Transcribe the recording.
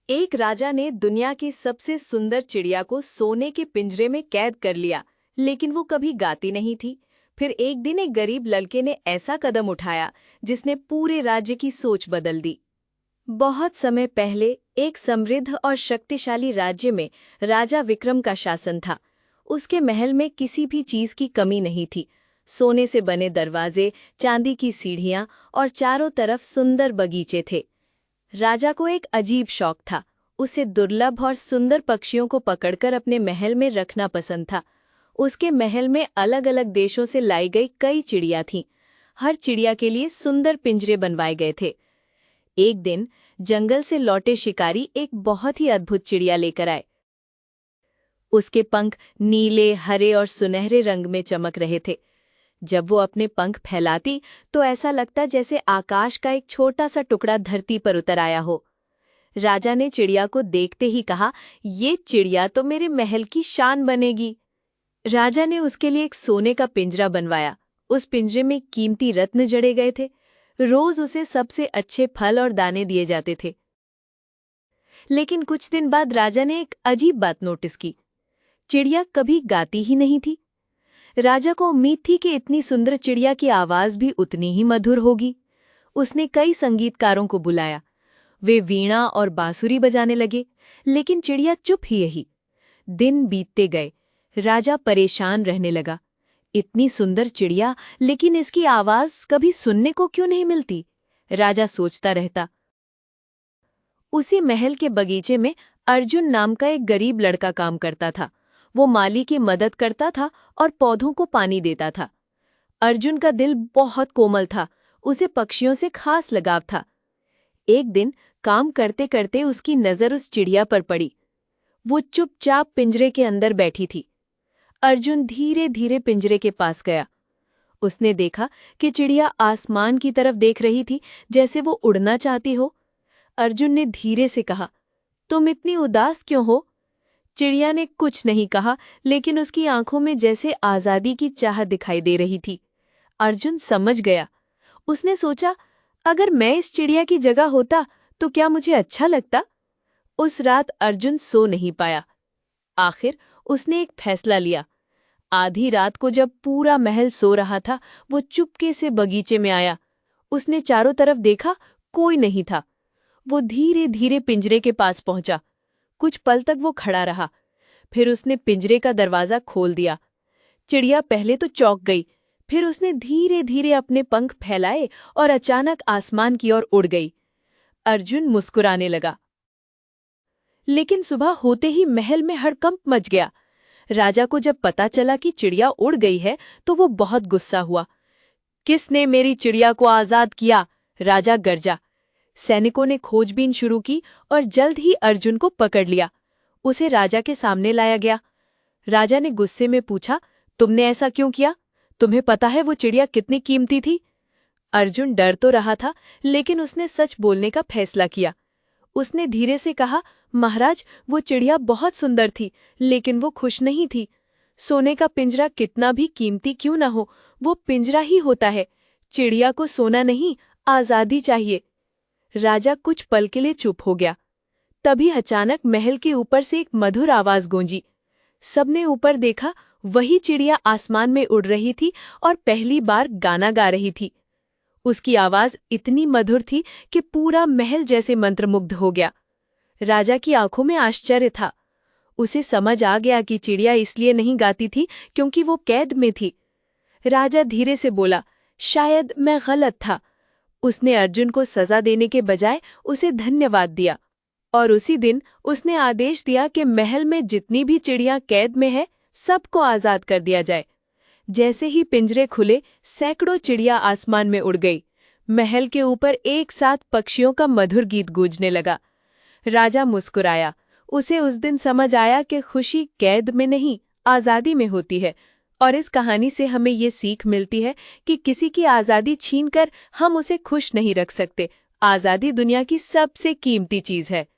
एक राजा ने दुनिया की सबसे सुंदर चिड़िया को सोने के पिंजरे में कैद कर लिया, लेकिन वो कभी गाती नहीं थी। फिर एक दिन एक गरीब लड़के ने ऐसा कदम उठाया जिसने पूरे राज्य की सोच बदल दी। बहुत समय पहले एक समृद्ध और शक्तिशाली राज्य में राजा विक्रम का शासन था। उसके महल में किसी भी चीज की कमी नहीं थी। सोने से बने दरवाजे, चांदी की सीढ़ियां और चारों तरफ सुंदर बगीचे थे। राजा को एक अजीब शौक था। उसे दुर्लभ और सुंदर पक्षियों को पकड़कर अपने महल में रखना पसंद था। उसके महल में अलग अलग देशों से लाई गई कई चिड़िया थीं। हर चिड़िया के लिए सुंदर पिंजरे बनवाए गए थे। एक दिन जंगल से लौटे शिकारी एक बहुत ही अद्भुत चिड़िया लेकर आए। उसके पंख नीले, हरे और सुनहरे रंग में चमक रहे थे। जब वो अपने पंख फैलाती तो ऐसा लगता जैसे आकाश का एक छोटा सा टुकड़ा धरती पर उतर आया हो। राजा ने चिड़िया को देखते ही कहा, ये चिड़िया तो मेरे महल की शान बनेगी। राजा ने उसके लिए एक सोने का पिंजरा बनवाया। उस पिंजरे में कीमती रत्न जड़े गए थे। रोज उसे सबसे अच्छे फल और दाने दिए जाते थे। लेकिन कुछ दिन बाद राजा ने एक अजीब बात नोटिस की। चिड़िया कभी गाती ही नहीं थी। राजा को उम्मीद थी कि इतनी सुंदर चिड़िया की आवाज भी उतनी ही मधुर होगी। उसने कई संगीतकारों को बुलाया। वे वीणा और बांसुरी बजाने लगे, लेकिन चिड़िया चुप ही रही। दिन बीतते गए। राजा परेशान रहने लगा। इतनी सुंदर चिड़िया, लेकिन इसकी आवाज कभी सुनने को क्यों नहीं मिलती? राजा सोचता रहता। उसी महल के बगीचे में अर्जुन नाम का एक गरीब लड़का काम करता था। वो माली की मदद करता था और पौधों को पानी देता था। अर्जुन का दिल बहुत कोमल था। उसे पक्षियों से खास लगाव था। एक दिन काम करते करते उसकी नजर उस चिड़िया पर पड़ी। वो चुपचाप पिंजरे के अंदर बैठी थी। अर्जुन धीरे धीरे पिंजरे के पास गया। उसने देखा कि चिड़िया आसमान की तरफ देख रही थी, जैसे वो उड़ना चाहती हो। अर्जुन ने धीरे से कहा, तुम इतनी उदास क्यों हो? चिड़िया ने कुछ नहीं कहा, लेकिन उसकी आंखों में जैसे आजादी की चाह दिखाई दे रही थी। अर्जुन समझ गया। उसने सोचा, अगर मैं इस चिड़िया की जगह होता तो क्या मुझे अच्छा लगता? उस रात अर्जुन सो नहीं पाया। आखिर उसने एक फैसला लिया। आधी रात को जब पूरा महल सो रहा था, वो चुपके से बगीचे में आया। उसने चारों तरफ देखा, कोई नहीं था। वो धीरे धीरे पिंजरे के पास पहुंचा। कुछ पल तक वो खड़ा रहा। फिर उसने पिंजरे का दरवाजा खोल दिया। चिड़िया पहले तो चौंक गई, फिर उसने धीरे धीरे अपने पंख फैलाए और अचानक आसमान की ओर उड़ गई। अर्जुन मुस्कुराने लगा। लेकिन सुबह होते ही महल में हड़कंप मच गया। राजा को जब पता चला कि चिड़िया उड़ गई है तो वो बहुत गुस्सा हुआ। किसने मेरी चिड़िया को आजाद किया? राजा गरजा। सैनिकों ने खोजबीन शुरू की और जल्द ही अर्जुन को पकड़ लिया। उसे राजा के सामने लाया गया। राजा ने गुस्से में पूछा, तुमने ऐसा क्यों किया? तुम्हें पता है वो चिड़िया कितनी कीमती थी? अर्जुन डर तो रहा था, लेकिन उसने सच बोलने का फैसला किया। उसने धीरे से कहा, महाराज, वो चिड़िया बहुत सुंदर थी, लेकिन वो खुश नहीं थी। सोने का पिंजरा कितना भी कीमती क्यों न हो, वो पिंजरा ही होता है। चिड़िया को सोना नहीं, आजादी चाहिए। राजा कुछ पल के लिए चुप हो गया। तभी अचानक महल के ऊपर से एक मधुर आवाज गूंजी। सबने ऊपर देखा। वही चिड़िया आसमान में उड़ रही थी और पहली बार गाना गा रही थी। उसकी आवाज इतनी मधुर थी कि पूरा महल जैसे मंत्रमुग्ध हो गया। राजा की आंखों में आश्चर्य था। उसे समझ आ गया कि चिड़िया इसलिए नहीं गाती थी क्योंकि वो कैद में थी। राजा धीरे से बोला, शायद मैं गलत था। उसने अर्जुन को सजा देने के बजाय उसे धन्यवाद दिया और उसी दिन उसने आदेश दिया कि महल में जितनी भी चिड़ियां कैद में है, सबको आजाद कर दिया जाए। जैसे ही पिंजरे खुले, सैकड़ों चिड़िया आसमान में उड़ गई। महल के ऊपर एक साथ पक्षियों का मधुर गीत गूंजने लगा। राजा मुस्कुराया। उसे उस दिन समझ आया कि खुशी कैद में नहीं, आजादी में होती है। और इस कहानी से हमें ये सीख मिलती है कि किसी की आजादी छीनकर हम उसे खुश नहीं रख सकते। आजादी दुनिया की सबसे कीमती चीज है।